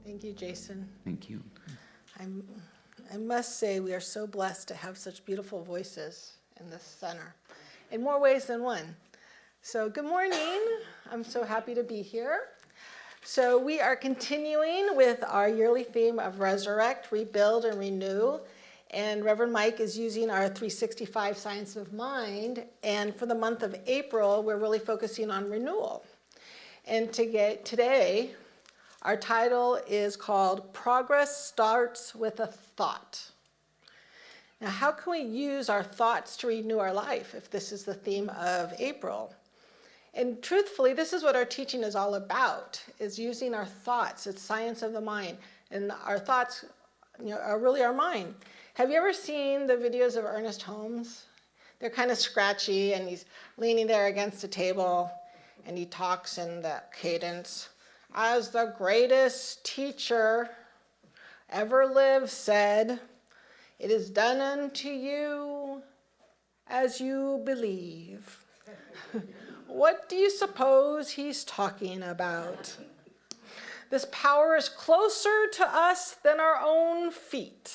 Thank you, Jason. Thank you. I must say we are so blessed to have such beautiful voices in this center, in more ways than one. So good morning. I'm so happy to be here. So we are continuing with our yearly theme of resurrect, rebuild, and renew. And Reverend Mike is using our 365 Science of Mind. And for the month of April, we're really focusing on renewal. And today, our title is called Progress Starts with a Thought. Now, how can we use our thoughts to renew our life if this is the theme of April? And truthfully, this is what our teaching is all about, is using our thoughts. It's science of the mind. And our thoughts, are really our mind. Have you ever seen the videos of Ernest Holmes? They're kind of scratchy, and he's leaning there against a table, and he talks in that cadence. As the greatest teacher ever lived said, it is done unto you as you believe. What do you suppose he's talking about? This power is closer to us than our own feet.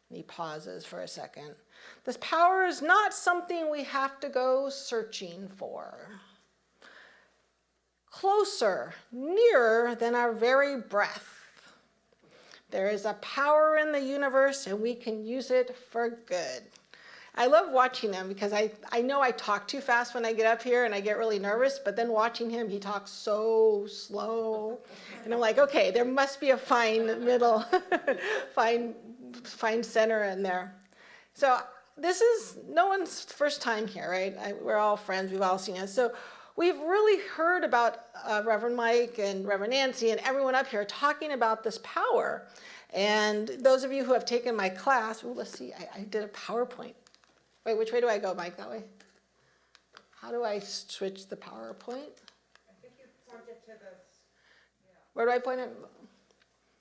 And he pauses for a second. This power is not something we have to go searching for. Closer, nearer than our very breath. There is a power in the universe, and we can use it for good. I love watching him because I know I talk too fast when I get up here and I get really nervous, but then watching him, he talks so slow. And I'm like, okay, there must be a fine middle, fine center in there. So this is no one's first time here, right? We're all friends, we've all seen it. So we've really heard about Reverend Mike and Reverend Nancy and everyone up here talking about this power. And those of you who have taken my class, let's see, I did a PowerPoint. Wait, which way do I go, Mike? That way? How do I switch the PowerPoint? I think you point it to the, yeah. Where do I point it?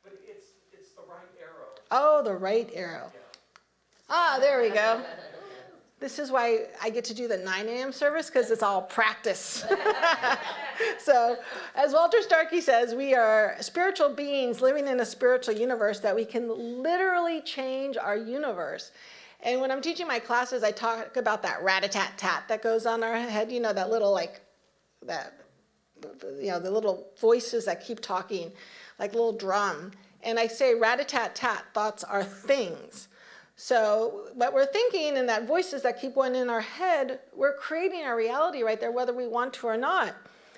But it's the right arrow. Oh, the right arrow. Ah, there we go. This is why I get to do the 9 a.m. service, because it's all practice. So, as Walter Starkey says, we are spiritual beings living in a spiritual universe that we can literally change our universe. And when I'm teaching my classes, I talk about that rat-a-tat-tat that goes on our head, that little the little voices that keep talking, like a little drum. And I say rat-a-tat-tat, thoughts are things. So what we're thinking and that voices that keep going in our head, we're creating our reality right there, whether we want to or not.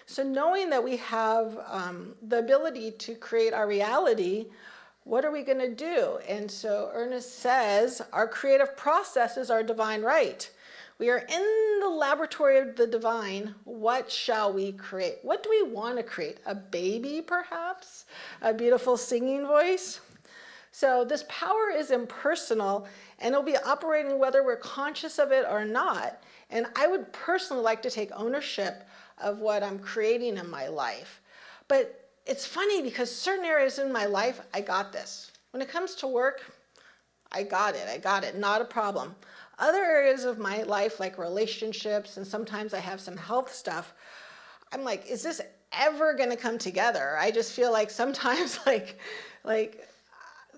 So knowing that we have the ability to create our reality, what are we going to do? And so Ernest says, our creative process is our divine right. We are in the laboratory of the divine. What shall we create? What do we want to create? A baby, perhaps? A beautiful singing voice? So this power is impersonal, and it'll be operating whether we're conscious of it or not. And I would personally like to take ownership of what I'm creating in my life. But it's funny because certain areas in my life, I got this. When it comes to work, I got it, not a problem. Other areas of my life, like relationships, and sometimes I have some health stuff, I'm like, is this ever gonna come together? I just feel like sometimes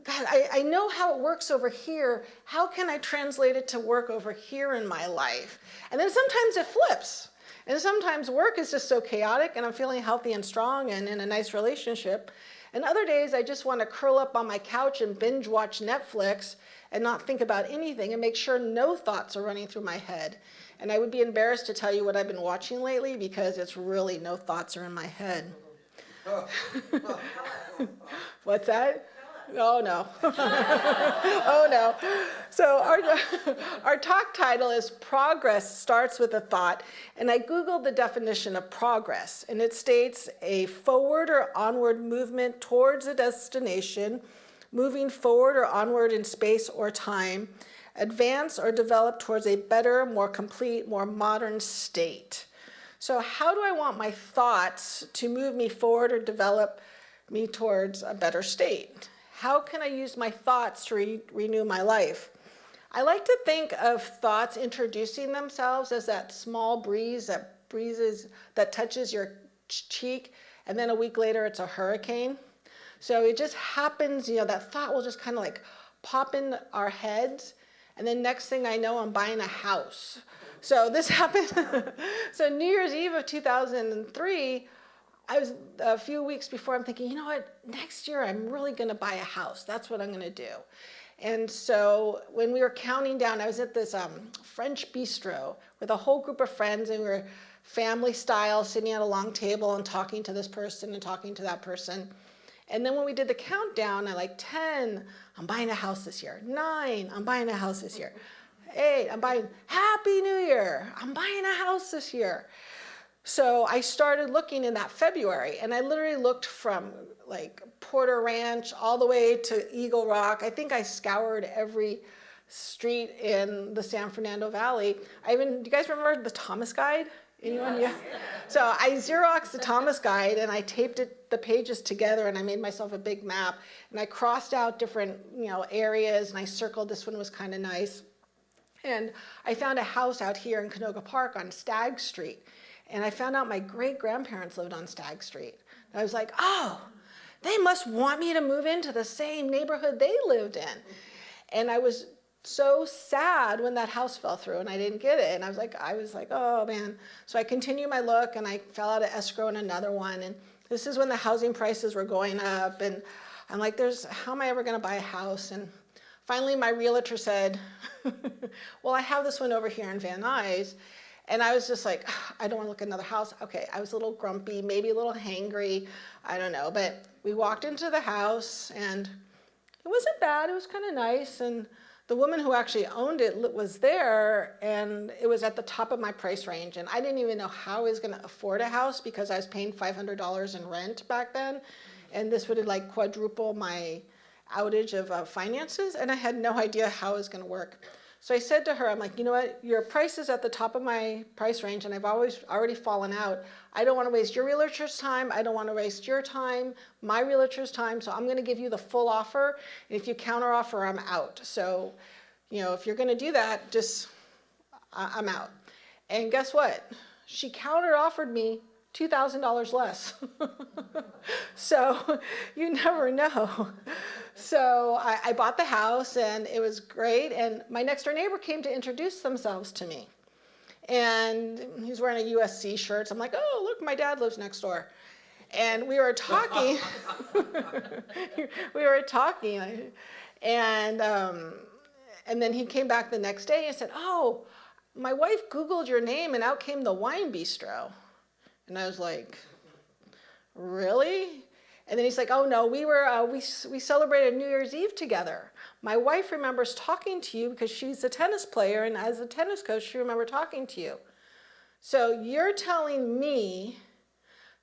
God, I know how it works over here. How can I translate it to work over here in my life? And then sometimes it flips. And sometimes work is just so chaotic and I'm feeling healthy and strong and in a nice relationship. And other days I just want to curl up on my couch and binge watch Netflix and not think about anything and make sure no thoughts are running through my head. And I would be embarrassed to tell you what I've been watching lately because it's really no thoughts are in my head. What's that? Oh, no. Oh, no. So our talk title is Progress Starts with a Thought. And I Googled the definition of progress. And it states a forward or onward movement towards a destination, moving forward or onward in space or time, advance or develop towards a better, more complete, more modern state. So how do I want my thoughts to move me forward or develop me towards a better state? How can I use my thoughts to renew my life? I like to think of thoughts introducing themselves as that small breeze that touches your cheek, and then a week later it's a hurricane. So it just happens, that thought will just kind of like pop in our heads. And then next thing I know, I'm buying a house. So this happened. So New Year's Eve of 2003, I was a few weeks before, I'm thinking, you know what, next year I'm really going to buy a house. That's what I'm going to do. And so when we were counting down, I was at this French bistro with a whole group of friends, and we were family style, sitting at a long table and talking to this person and talking to that person. And then when we did the countdown, I 10, I'm buying a house this year. 9, I'm buying a house this year. 8, I'm buying, Happy New Year, I'm buying a house this year. So I started looking in that February, and I literally looked from Porter Ranch all the way to Eagle Rock. I think I scoured every street in the San Fernando Valley. Do you guys remember the Thomas Guide? Anyone? Yes. Yeah. So I Xeroxed the Thomas Guide, and I taped the pages together, and I made myself a big map, and I crossed out different areas, and I circled this one was kind of nice. And I found a house out here in Canoga Park on Stagg Street. And I found out my great-grandparents lived on Stagg Street. And I was like, oh, they must want me to move into the same neighborhood they lived in. And I was so sad when that house fell through and I didn't get it. And I was like, oh man. So I continued my look, and I fell out of escrow in another one. And this is when the housing prices were going up. And I'm like, how am I ever gonna buy a house? And finally my realtor said, well, I have this one over here in Van Nuys. And I was just like, I don't want to look at another house. Okay, I was a little grumpy, maybe a little hangry, I don't know. But we walked into the house, and it wasn't bad. It was kind of nice. And the woman who actually owned it was there, and it was at the top of my price range. And I didn't even know how I was going to afford a house because I was paying $500 in rent back then. And this would have quadruple my outage of finances. And I had no idea how it was going to work. So I said to her, I'm like, you know what, your price is at the top of my price range, and I've already fallen out. I don't want to waste your realtor's time. I don't want to waste your time, my realtor's time. So I'm going to give you the full offer. And if you counter offer, I'm out. So, if you're going to do that, I'm out. And guess what? She counter offered me $2,000 less. So you never know. So I bought the house, and it was great. And my next door neighbor came to introduce themselves to me. And he's wearing a USC shirt. So I'm like, oh, look, my dad lives next door. And we were talking. And then he came back the next day and said, oh, my wife Googled your name, and out came the wine bistro. And I was like, really? And then he's like, oh no, we celebrated New Year's Eve together. My wife remembers talking to you because she's a tennis player, and as a tennis coach, she remembered talking to you. So you're telling me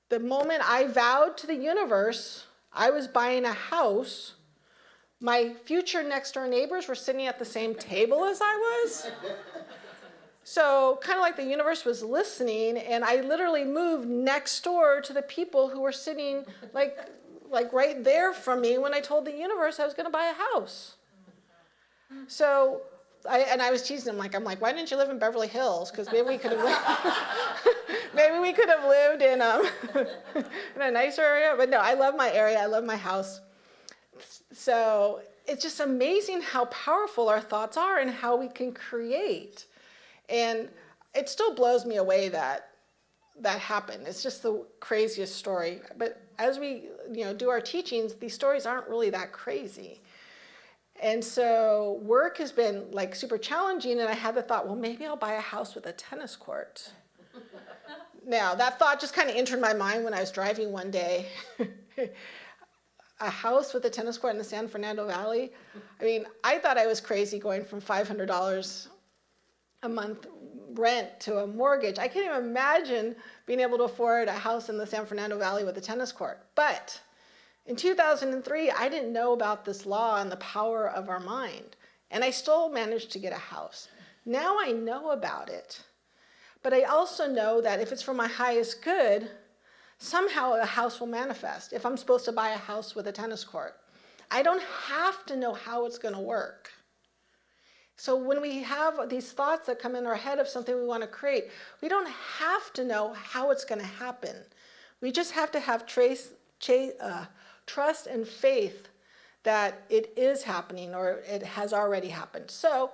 the moment I vowed to the universe I was buying a house, my future next door neighbors were sitting at the same table as I was? So kind of like the universe was listening, and I literally moved next door to the people who were sitting like right there from me when I told the universe I was going to buy a house. So I was teasing him, I'm like, why didn't you live in Beverly Hills? Because maybe we could have lived in a nicer area. But no, I love my area. I love my house. So it's just amazing how powerful our thoughts are and how we can create. And it still blows me away that happened. It's just the craziest story. But as we do our teachings, these stories aren't really that crazy. And so work has been super challenging, and I had the thought, well, maybe I'll buy a house with a tennis court. Now, that thought just kind of entered my mind when I was driving one day. A house with a tennis court in the San Fernando Valley. I thought I was crazy going from $500 a month rent to a mortgage. I can't even imagine being able to afford a house in the San Fernando Valley with a tennis court. But in 2003, I didn't know about this law and the power of our mind. And I still managed to get a house. Now I know about it. But I also know that if it's for my highest good, somehow a house will manifest. If I'm supposed to buy a house with a tennis court, I don't have to know how it's going to work. So when we have these thoughts that come in our head of something we want to create, we don't have to know how it's going to happen. We just have to have trust and faith that it is happening or it has already happened. So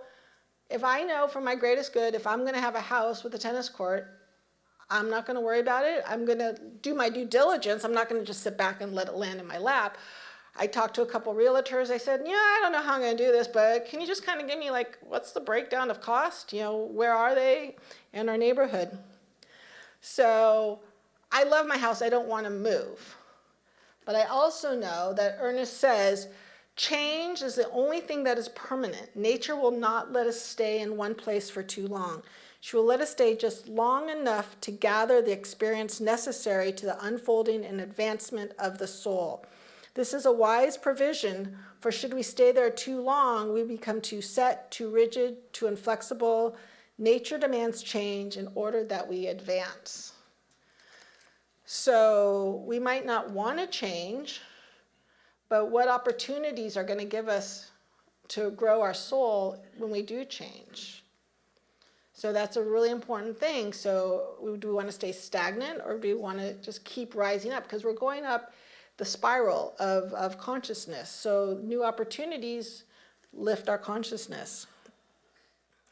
if I know for my greatest good, if I'm going to have a house with a tennis court, I'm not going to worry about it. I'm going to do my due diligence. I'm not going to just sit back and let it land in my lap. I talked to a couple realtors. I said, yeah, I don't know how I'm going to do this, but can you just kind of give me like, what's the breakdown of cost? Where are they in our neighborhood? So I love my house. I don't want to move. But I also know that Ernest says, change is the only thing that is permanent. Nature will not let us stay in one place for too long. She will let us stay just long enough to gather the experience necessary to the unfolding and advancement of the soul. This is a wise provision, for should we stay there too long, we become too set, too rigid, too inflexible. Nature demands change in order that we advance. So we might not want to change, but what opportunities are going to give us to grow our soul when we do change? So that's a really important thing. So do we want to stay stagnant, or do we want to just keep rising up? Because we're going up the spiral of consciousness. So new opportunities lift our consciousness.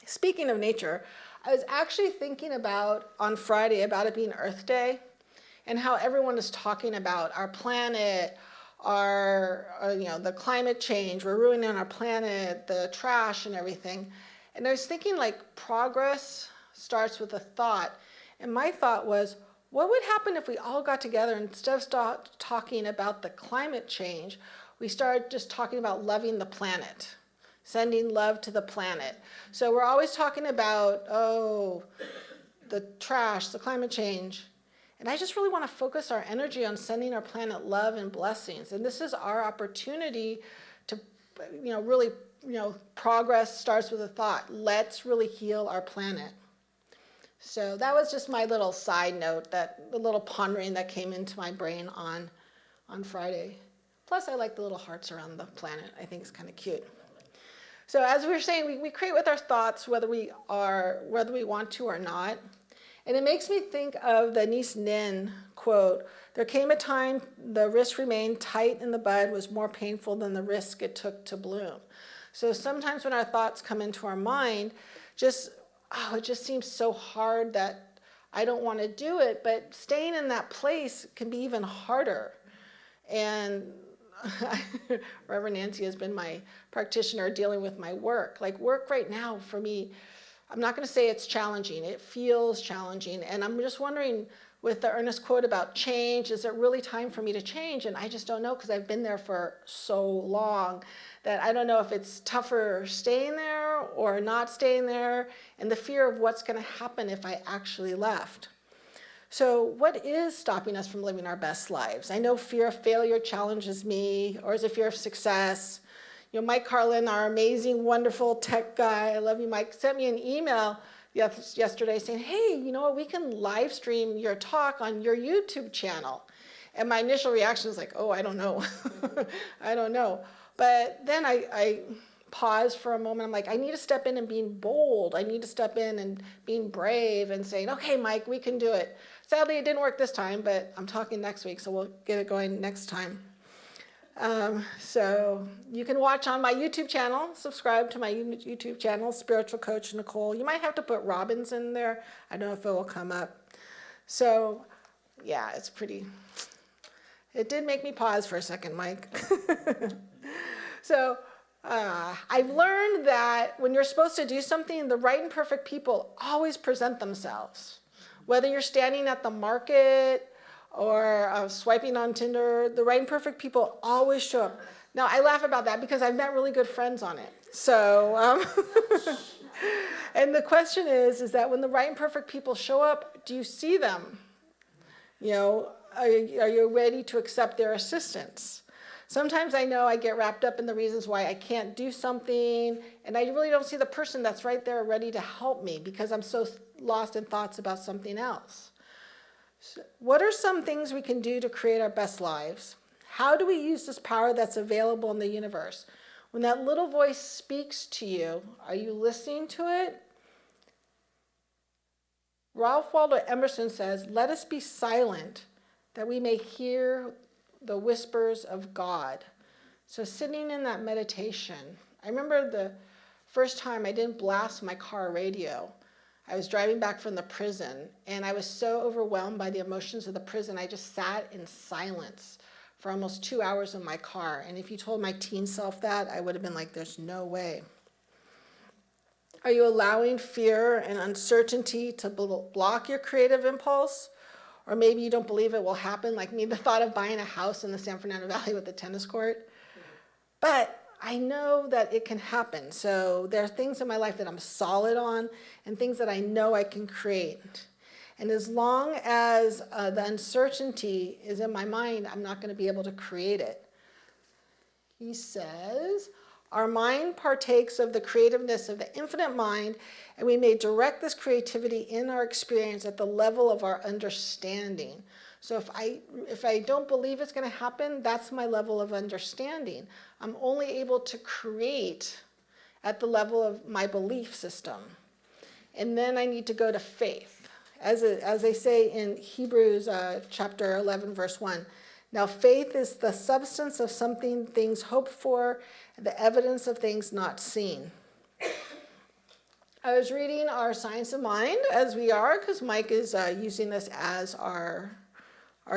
Speaking of nature, I was actually thinking about on Friday about it being Earth Day and how everyone is talking about our planet, the climate change, we're ruining our planet, the trash and everything. And I was thinking like progress starts with a thought. And my thought was, what would happen if we all got together and instead of start talking about the climate change, we started just talking about loving the planet, sending love to the planet. So we're always talking about, the trash, the climate change. And I just really want to focus our energy on sending our planet love and blessings. And this is our opportunity to, really, progress starts with a thought. Let's really heal our planet. So that was just my little side note, the little pondering that came into my brain on Friday. Plus, I like the little hearts around the planet. I think it's kind of cute. So as we were saying, we create with our thoughts whether we want to or not. And it makes me think of the Niece Nin quote, "There came a time the wrist remained tight in the bud was more painful than the risk it took to bloom." So sometimes when our thoughts come into our mind, it just seems so hard that I don't want to do it, but staying in that place can be even harder. And Reverend Nancy has been my practitioner dealing with my work. Like work right now for me, I'm not going to say it's challenging. It feels challenging. And I'm just wondering, with the Ernest quote about change, is it really time for me to change? And I just don't know, because I've been there for so long that I don't know if it's tougher staying there or not staying there, and the fear of what's going to happen if I actually left. So what is stopping us from living our best lives? I know fear of failure challenges me, or is it fear of success? Mike Carlin, our amazing, wonderful tech guy, I love you, Mike, sent me an email yesterday saying, hey, you know what, we can live stream your talk on your YouTube channel. And my initial reaction was like, I don't know. I don't know. But then I paused for a moment. I'm like, I need to step in and being bold. I need to step in and being brave and saying, okay, Mike, we can do it. Sadly, it didn't work this time, but I'm talking next week, so we'll get it going next time. So you can watch on my YouTube channel, subscribe to my YouTube channel, Spiritual Coach Nicole. You might have to put Robbins in there. I don't know if it will come up. So yeah, it did make me pause for a second, Mike. So I've learned that when you're supposed to do something, the right and perfect people always present themselves. Whether you're standing at the market or swiping on Tinder, the right and perfect people always show up. Now, I laugh about that because I've met really good friends on it. So, and the question is that when the right and perfect people show up, do you see them? Are you ready to accept their assistance? Sometimes I know I get wrapped up in the reasons why I can't do something, and I really don't see the person that's right there ready to help me because I'm so lost in thoughts about something else. So what are some things we can do to create our best lives? How do we use this power that's available in the universe? When that little voice speaks to you, are you listening to it? Ralph Waldo Emerson says, "Let us be silent that we may hear the whispers of God. So sitting in that meditation, I remember the first time I didn't blast my car radio. I was driving back from the prison, and I was so overwhelmed by the emotions of the prison, I just sat in silence for almost 2 hours in my car. And if you told my teen self that, I would have been like, there's no way. Are you allowing fear and uncertainty to block your creative impulse? Or maybe you don't believe it will happen, like me, the thought of buying a house in the San Fernando Valley with a tennis court. But I know that it can happen. So there are things in my life that I'm solid on and things that I know I can create. And as long as the uncertainty is in my mind, I'm not going to be able to create it. He says, our mind partakes of the creativeness of the infinite mind, and we may direct this creativity in our experience at the level of our understanding. So if I don't believe it's going to happen, that's my level of understanding. I'm only able to create at the level of my belief system. And then I need to go to faith. As they say in Hebrews chapter 11, verse 1, now faith is the substance of something things hoped for, the evidence of things not seen. I was reading our Science of Mind, as we are, because Mike is using this as our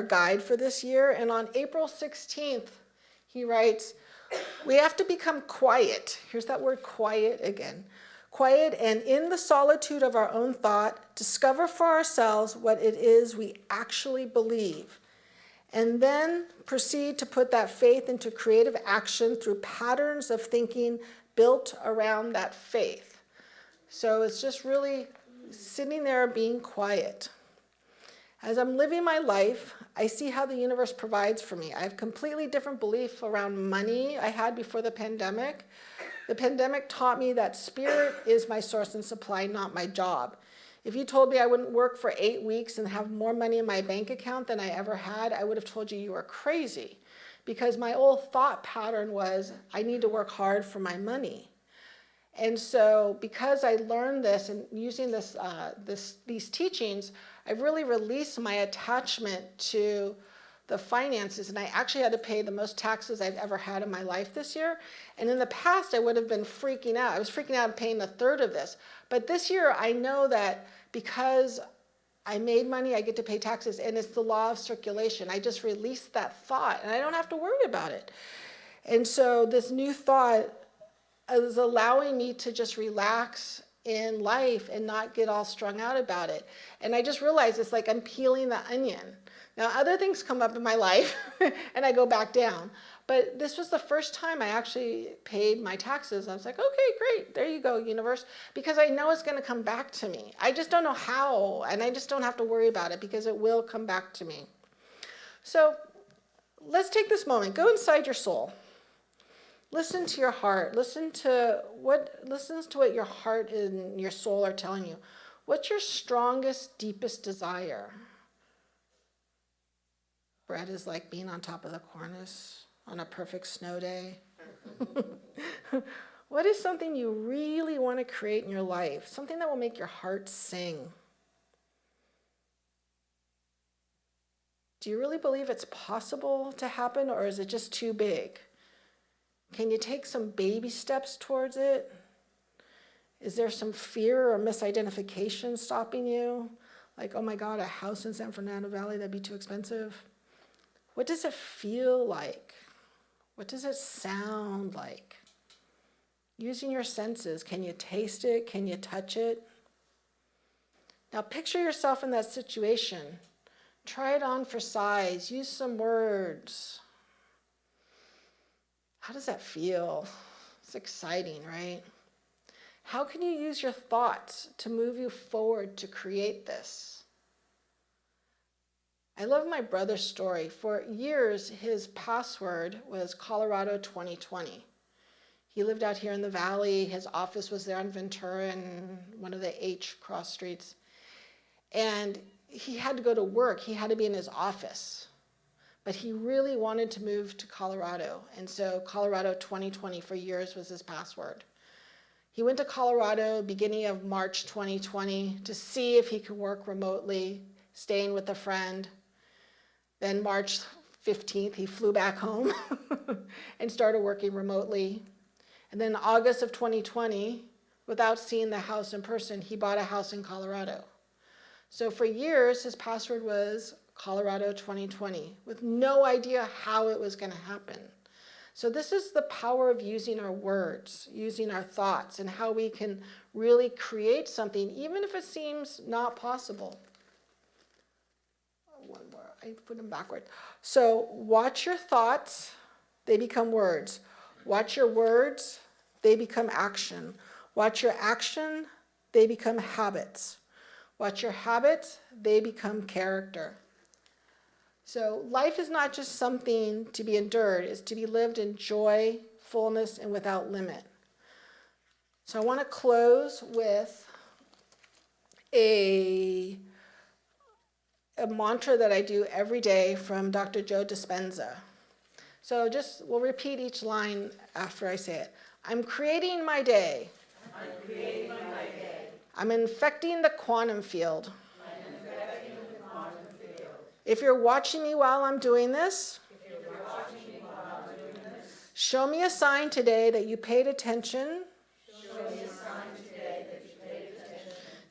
guide for this year. And on April 16th, he writes, we have to become quiet. Here's that word quiet again. Quiet, and in the solitude of our own thought, discover for ourselves what it is we actually believe. And then proceed to put that faith into creative action through patterns of thinking built around that faith. So it's just really sitting there being quiet. As I'm living my life, I see how the universe provides for me. I have completely different belief around money I had before the pandemic. The pandemic taught me that spirit is my source and supply, not my job. If you told me I wouldn't work for 8 weeks and have more money in my bank account than I ever had, I would have told you were crazy. Because my old thought pattern was, I need to work hard for my money. And so because I learned this and using these teachings, I've really released my attachment to the finances, and I actually had to pay the most taxes I've ever had in my life this year. And in the past, I would have been freaking out. I was freaking out paying a third of this. But this year, I know that because I made money, I get to pay taxes, and it's the law of circulation. I just released that thought, and I don't have to worry about it. And so this new thought is allowing me to just relax in life and not get all strung out about it. And I just realized it's like I'm peeling the onion. Now, other things come up in my life, and I go back down. But this was the first time I actually paid my taxes. I was like, okay, great. There you go, universe. Because I know it's going to come back to me. I just don't know how, and I just don't have to worry about it because it will come back to me. So let's take this moment. Go inside your soul. Listen to your heart. Listen to what your heart and your soul are telling you. What's your strongest, deepest desire? Bread is like being on top of the cornice on a perfect snow day. What is something you really want to create in your life? Something that will make your heart sing. Do you really believe it's possible to happen, or is it just too big? Can you take some baby steps towards it? Is there some fear or misidentification stopping you? Like, oh my God, a house in San Fernando Valley, that'd be too expensive. What does it feel like? What does it sound like? Using your senses, can you taste it? Can you touch it? Now picture yourself in that situation. Try it on for size. Use some words. How does that feel? It's exciting, right? How can you use your thoughts to move you forward to create this? I love my brother's story. For years, his password was Colorado 2020. He lived out here in the valley. His office was there on Ventura and one of the H cross streets. And he had to go to work. He had to be in his office. But he really wanted to move to Colorado. And so Colorado 2020 for years was his password. He went to Colorado beginning of March 2020 to see if he could work remotely, staying with a friend. Then March 15th, he flew back home and started working remotely. And then in August of 2020, without seeing the house in person, he bought a house in Colorado. So for years, his password was Colorado 2020, with no idea how it was going to happen. So this is the power of using our words, using our thoughts, and how we can really create something, even if it seems not possible. One more, I put them backward. So watch your thoughts, they become words. Watch your words, they become action. Watch your action, they become habits. Watch your habits, they become character. So life is not just something to be endured, it's to be lived in joy, fullness, and without limit. So I want to close with a mantra that I do every day from Dr. Joe Dispenza. So we'll repeat each line after I say it. I'm creating my day. I'm creating my day. I'm infecting the quantum field. I'm infecting the quantum field. If you're watching me while I'm doing this, show me a sign today that you paid attention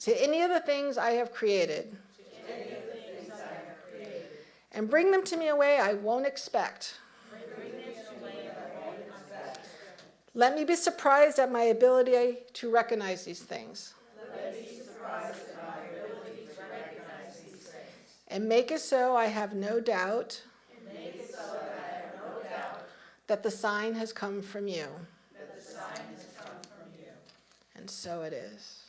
to any of the things I have created. And bring them to me a way I won't expect. Let me be surprised at my ability to recognize these things. And make it so I have no doubt that the sign has come from you. And so it is.